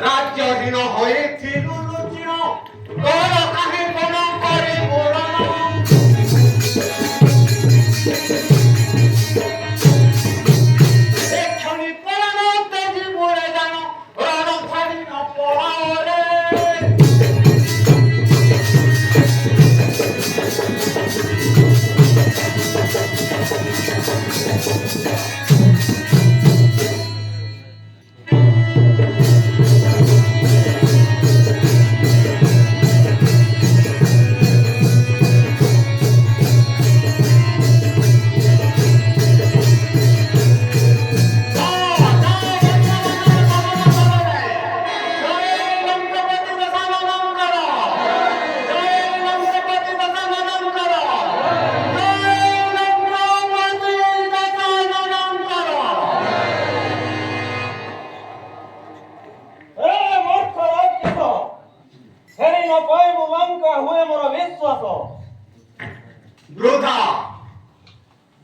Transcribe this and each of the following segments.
রাজ্যহীন হয়েছিল লুচির তোর কাহে কোন করে বলন এক্ষুনি পড়ানো তেজি বলে জানো রণ ছাড়ি না পড়াও রে বৃথা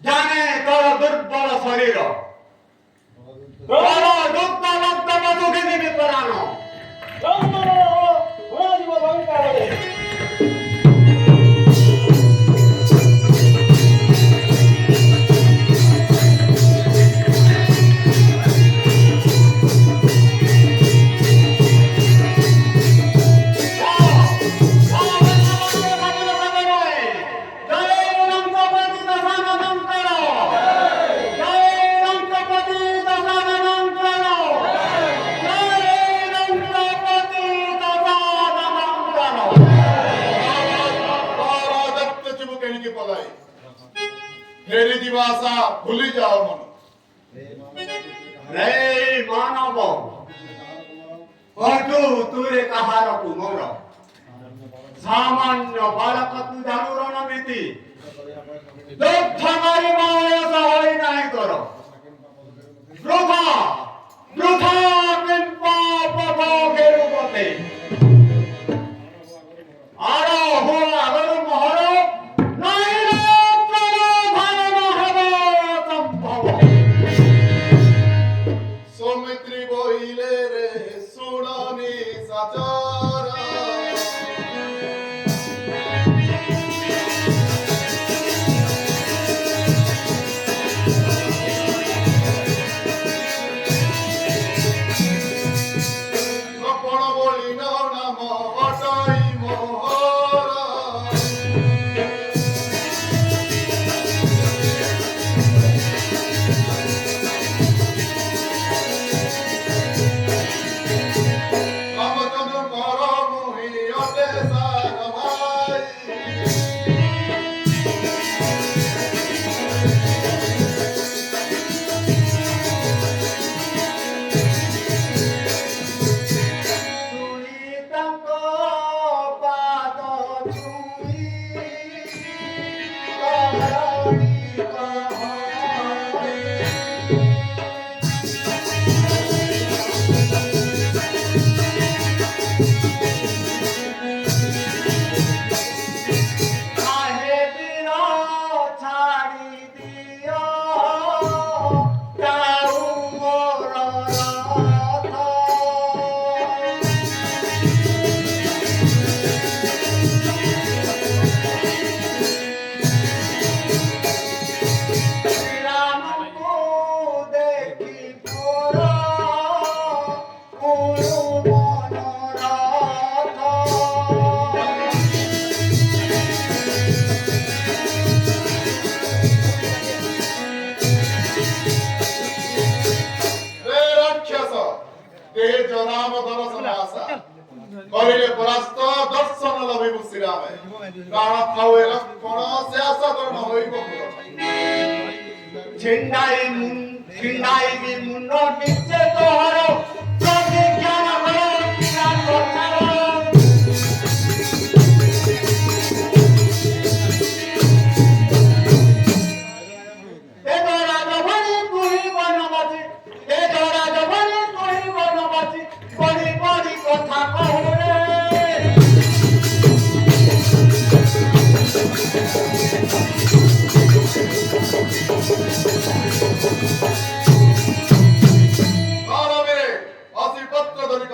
জানে তোর দুর্বল শরীর বড় দুঃখ লব্ধ দুঃখে দিবি পরানো ফেরি দিবা আশা ভুলি যাও মন রে মানব অটু তুরে কাহার কুমর সামান্য বালক তু জানু রণনীতি দগ্ধ মারিবা বয়স হই নাই কর বৃথা বৃথা কিম্পা পথ গেরুপতে আর হোলা গরু মহর নাই সৌমিত্রী বইলে রে শুনানি সাচারা নপণ বলিল নাম অটাই মোহরা রামচন্দ্র কর মুহি অটে সারভাই তুই তাঙ্ক পাদ ছুঁই করণি কহরে কাহে বীর ছাড়ি দিও যাও মোর রথ শ্রীরামଙ୍କୁ দেখি তোর পুরু মনোরথ রে রাক্ষস তেজ নাম দর্শন আশা করিলে পরাস্ত দর্শন লভিবু শ্রীরামে প্রাণ থাউয়ে লক্ষ্মণ সে আশা ধর্ম হইব পুর ছিন্দাইবি মুন্ড নিচে তোহর প্রতিজ্ঞান হল বিরাট প্রচার এ তো রাজভরি তুই বনবাসী এ তো রাজভরি তুই বনবাসী পরি পরি কথা কহরে গৌরবে ପତ୍ର ଧରି